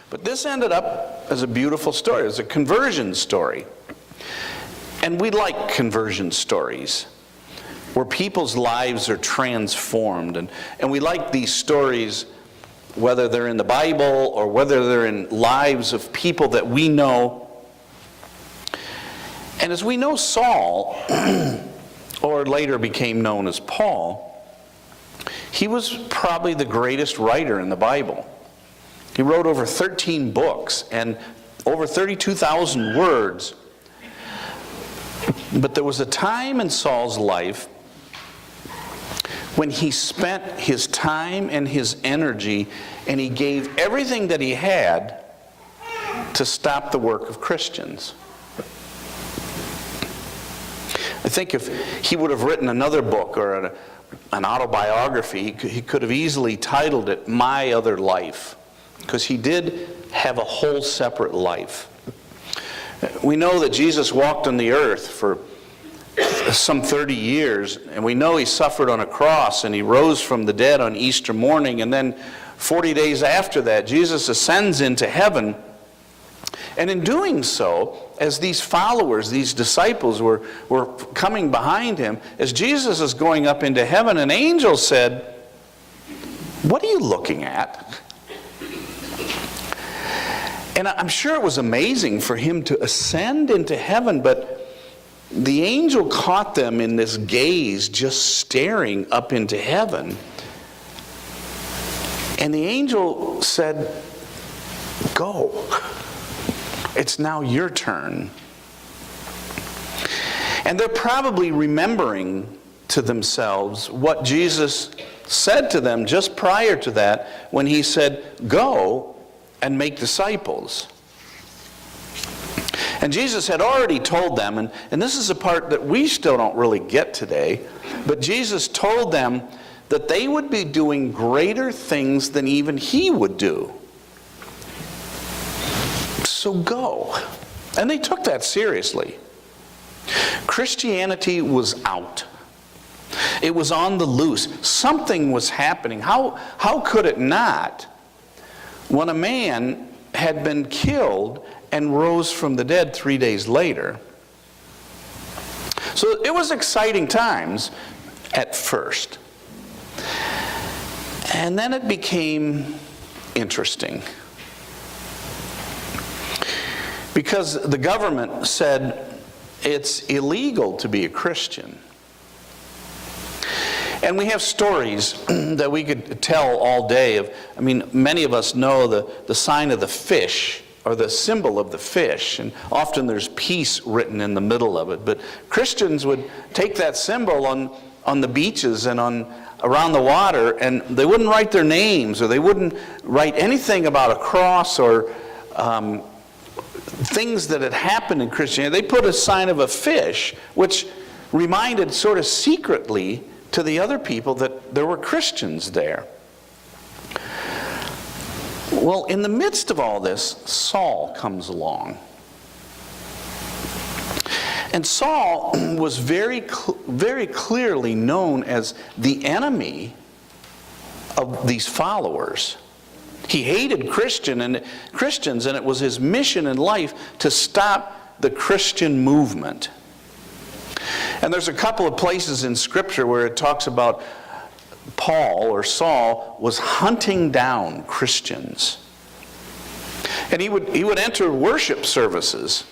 But this ended up as a beautiful story. It was a conversion story. And we like conversion stories where people's lives are transformed. And we like these stories, whether they're in the Bible or whether they're in lives of people that we know. And as we know, Saul, or later became known as Paul, he was probably the greatest writer in the Bible. He wrote over 13 books and over 32,000 words. But there was a time in Saul's life when he spent his time and his energy and he gave everything that he had to stop the work of Christians. I think if he would have written another book or an autobiography, he could have easily titled it My Other Life, because he did have a whole separate life. We know that Jesus walked on the earth for some 30 years, and we know he suffered on a cross and he rose from the dead on Easter morning, and then 40 days after that, Jesus ascends into heaven. And in doing so, as these followers, these disciples were coming behind him, as Jesus is going up into heaven, an angel said, "What are you looking at?" And I'm sure it was amazing for him to ascend into heaven, but the angel caught them in this gaze, just staring up into heaven. And the angel said, "Go. It's now your turn." And they're probably remembering to themselves what Jesus said to them just prior to that when he said, "Go and make disciples." And Jesus had already told them, and this is a part that we still don't really get today, but Jesus told them that they would be doing greater things than even he would do. So go. And they took that seriously. Christianity was out. It was on the loose. Something was happening. How could it not? When a man had been killed and rose from the dead 3 days later. So it was exciting times at first. And then it became interesting. Because the government said it's illegal to be a Christian. And we have stories that we could tell all day of. I mean, many of us know the sign of the fish, or the symbol of the fish, and often there's peace written in the middle of it. But Christians would take that symbol on the beaches and around the water, and they wouldn't write their names, or they wouldn't write anything about a cross or things that had happened in Christianity. They put a sign of a fish, which reminded sort of secretly to the other people that there were Christians there. Well, in the midst of all this, Saul comes along. And Saul was very clearly known as the enemy of these followers. He hated Christians, and it was his mission in life to stop the Christian movement. And there's a couple of places in Scripture where it talks about Paul, or Saul, was hunting down Christians. And he would enter worship services.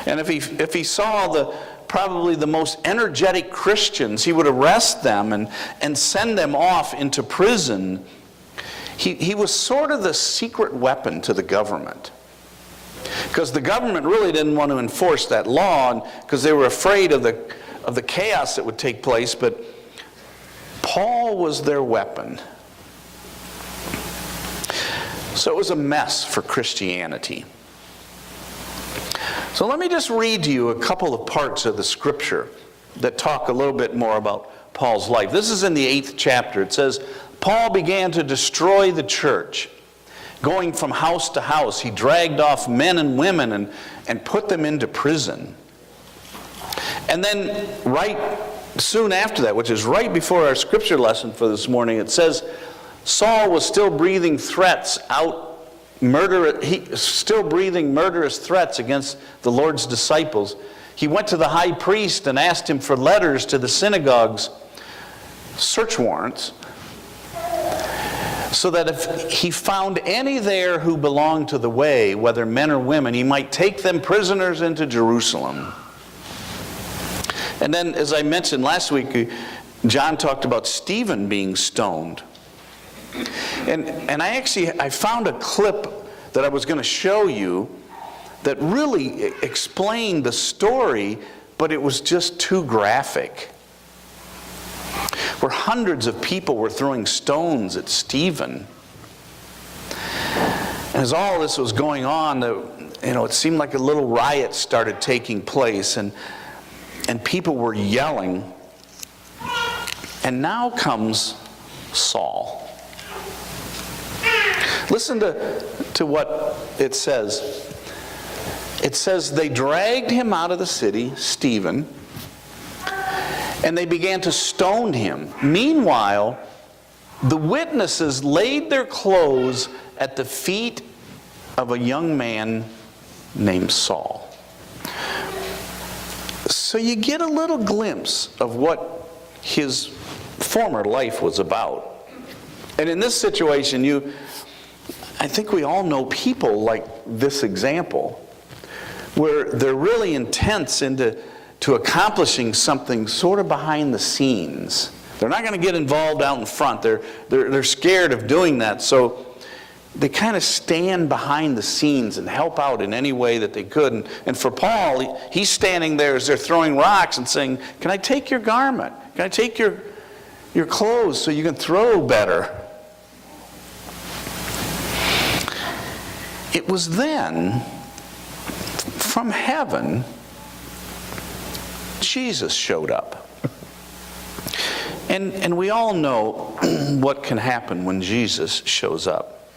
And if he saw probably the most energetic Christians, he would arrest them and send them off into prison. He was sort of the secret weapon to the government. Because the government really didn't want to enforce that law, because they were afraid of the chaos that would take place, but Paul was their weapon. So it was a mess for Christianity. So let me just read to you a couple of parts of the Scripture that talk a little bit more about Paul's life. This is in the 8th chapter. It says, Paul began to destroy the church. Going from house to house, he dragged off men and women and put them into prison. And then right soon after that, which is right before our scripture lesson for this morning, it says, Saul was still breathing threats out still breathing murderous threats against the Lord's disciples, he went to the high priest and asked him for letters to the synagogues, search warrants, so that if he found any there who belonged to the way, whether men or women, he might take them prisoners into Jerusalem. And then, as I mentioned last week, John talked about Stephen being stoned. And I found a clip that I was going to show you that really explained the story, but it was just too graphic. Where hundreds of people were throwing stones at Stephen. And as all this was going on, it seemed like a little riot started taking place, and people were yelling. And now comes Saul. Listen to what it says. It says, they dragged him out of the city, Stephen, and they began to stone him. Meanwhile, the witnesses laid their clothes at the feet of a young man named Saul. So you get a little glimpse of what his former life was about. And in this situation, I think we all know people like this example, where they're really intense into accomplishing something sort of behind the scenes. They're not going to get involved out in front. They're scared of doing that, so they kind of stand behind the scenes and help out in any way that they could. And for Paul, he's standing there as they're throwing rocks and saying, can I take your garment? Can I take your clothes so you can throw better? It was then, from heaven, Jesus showed up. And we all know what can happen when Jesus shows up.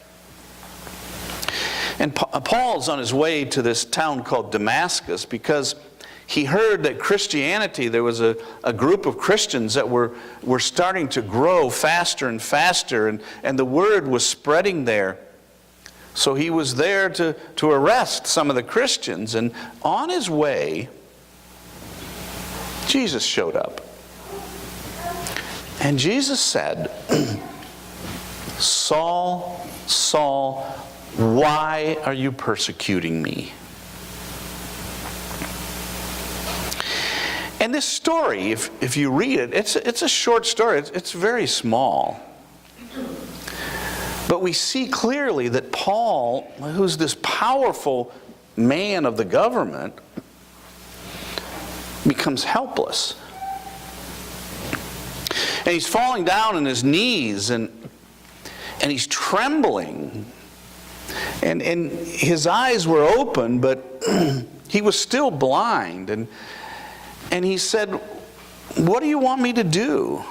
And Paul's on his way to this town called Damascus because he heard that Christianity, there was a group of Christians that were starting to grow faster and faster, and the word was spreading there. So he was there to arrest some of the Christians, and on his way, Jesus showed up. And Jesus said, Saul, Saul, why are you persecuting me? And this story, if you read it, it's a short story. It's very small. But we see clearly that Paul, who's this powerful man of the government, becomes helpless. And he's falling down on his knees, and he's trembling. And his eyes were open, but he was still blind. And he said, what do you want me to do?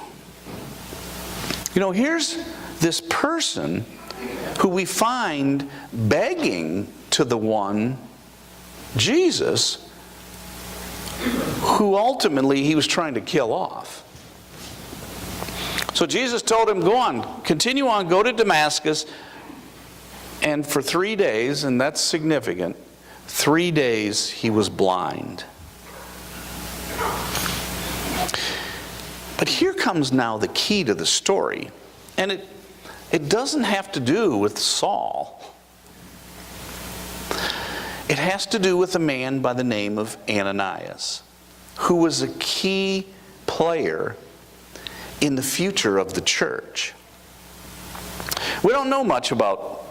Here's this person who we find begging to the one, Jesus, who ultimately he was trying to kill off. So Jesus told him, go on, continue on, go to Damascus. And for 3 days, and that's significant, 3 days he was blind. But here comes now the key to the story. And it doesn't have to do with Saul. It has to do with a man by the name of Ananias, who was a key player in the future of the church. We don't know much about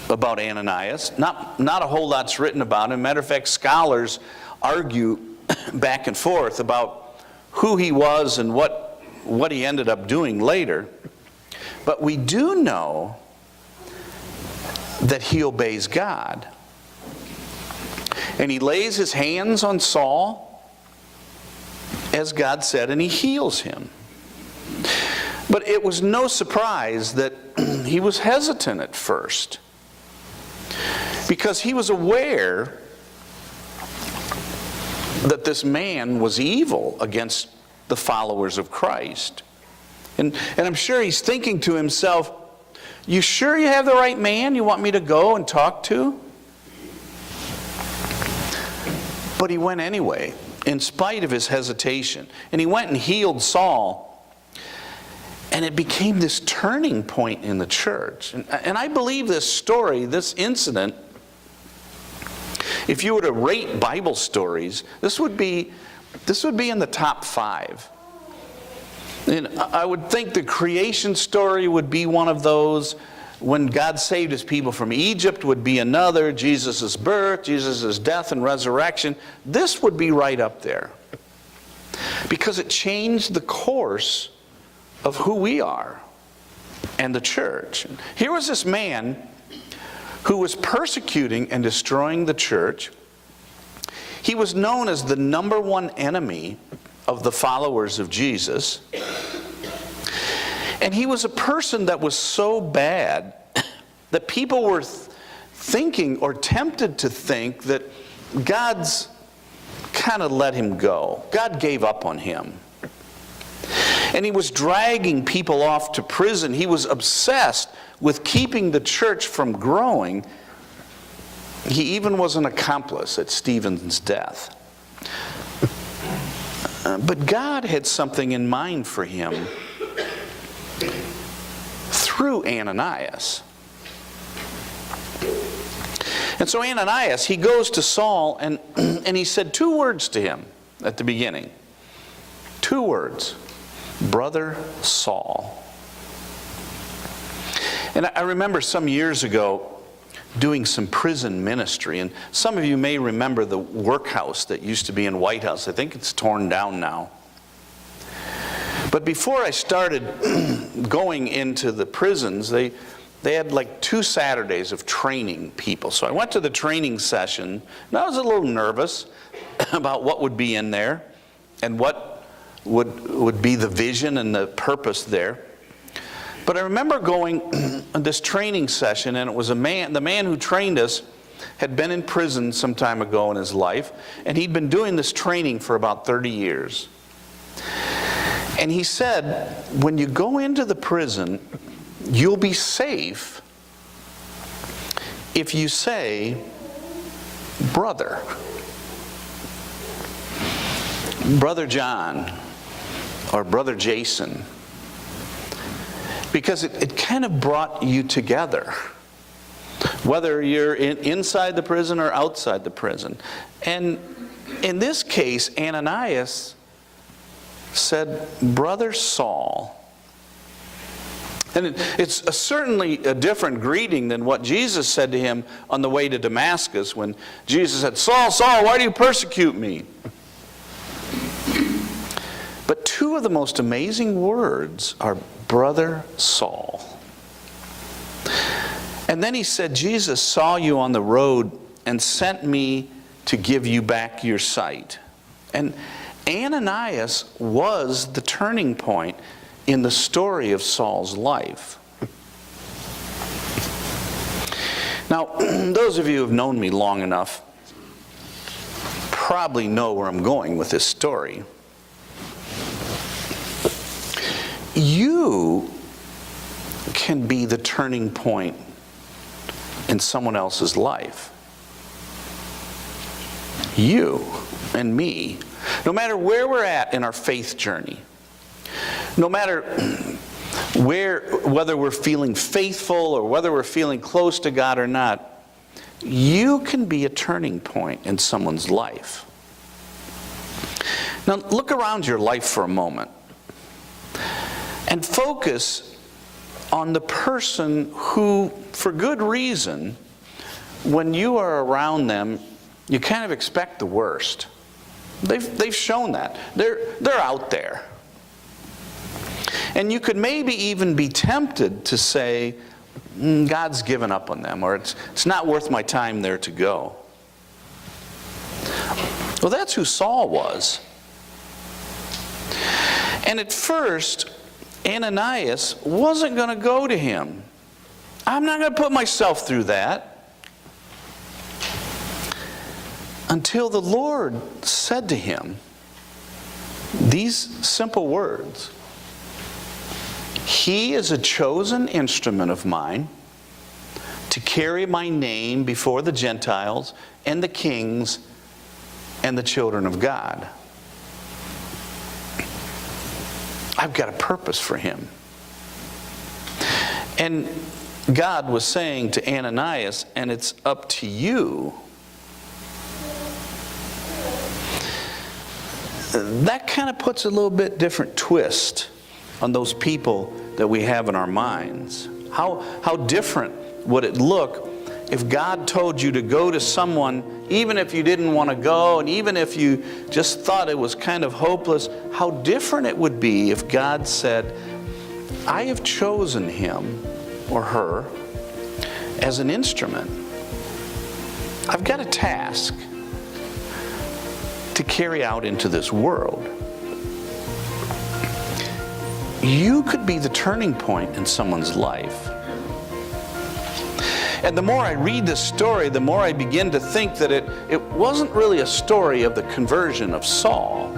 Ananias. Not a whole lot's written about him. Matter of fact, scholars argue back and forth about who he was and what he ended up doing later. But we do know that he obeys God. And he lays his hands on Saul, as God said, and he heals him. But it was no surprise that he was hesitant at first, because he was aware that this man was evil against the followers of Christ. And I'm sure he's thinking to himself, You sure you have the right man you want me to go and talk to? But he went anyway, in spite of his hesitation. And he went and healed Saul. And it became this turning point in the church. And I believe this story, this incident, if you were to rate Bible stories, this would be in the top 5. And I would think the creation story would be one of those. When God saved his people from Egypt would be another. Jesus' birth, Jesus' death and resurrection. This would be right up there. Because it changed the course of who we are and the church. Here was this man who was persecuting and destroying the church. He was known as the #1 enemy of the followers of Jesus. And he was a person that was so bad that people were thinking or tempted to think that God's kind of let him go. God gave up on him. And he was dragging people off to prison. He was obsessed with keeping the church from growing. He even was an accomplice at Stephen's death. But God had something in mind for him through Ananias. And so Ananias, he goes to Saul and he said 2 words to him at the beginning. 2 words. Brother Saul. And I remember some years ago doing some prison ministry, and some of you may remember the workhouse that used to be in White House. I think it's torn down now. But before I started going into the prisons, they had like 2 Saturdays of training people. So I went to the training session, and I was a little nervous about what would be in there and what would be the vision and the purpose there. But I remember going on this training session, and it was the man who trained us had been in prison some time ago in his life, and he'd been doing this training for about 30 years. And he said, when you go into the prison, you'll be safe if you say, brother. Brother John, or Brother Jason. Because it kind of brought you together. Whether you're inside the prison or outside the prison. And in this case, Ananias said, Brother Saul. And it's certainly a different greeting than what Jesus said to him on the way to Damascus when Jesus said, Saul, Saul, why do you persecute me? But 2 of the most amazing words are Brother Saul. And then he said, Jesus saw you on the road and sent me to give you back your sight. And Ananias was the turning point in the story of Saul's life. Now, those of you who have known me long enough probably know where I'm going with this story. You can be the turning point in someone else's life. You and me, no matter where we're at in our faith journey, no matter whether we're feeling faithful or whether we're feeling close to God or not, you can be a turning point in someone's life. Now look around your life for a moment and focus on the person who, for good reason, when you are around them, you kind of expect the worst. They've shown that. They're out there. And you could maybe even be tempted to say, God's given up on them, or it's not worth my time there to go. Well, that's who Saul was. And at first, Ananias wasn't going to go to him. I'm not going to put myself through that. Until the Lord said to him these simple words. He is a chosen instrument of mine to carry my name before the Gentiles and the kings and the children of God. I've got a purpose for him. And God was saying to Ananias, and it's up to you. That kind of puts a little bit different twist on those people that we have in our minds. How different would it look if God told you to go to someone, even if you didn't want to go, and even if you just thought it was kind of hopeless? How different it would be if God said, I have chosen him or her as an instrument. I've got a task to carry out into this world. You could be the turning point in someone's life. And the more I read this story, the more I begin to think that it wasn't really a story of the conversion of Saul,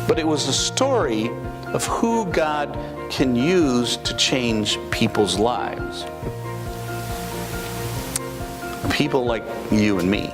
but it was a story of who God can use to change people's lives. People like you and me.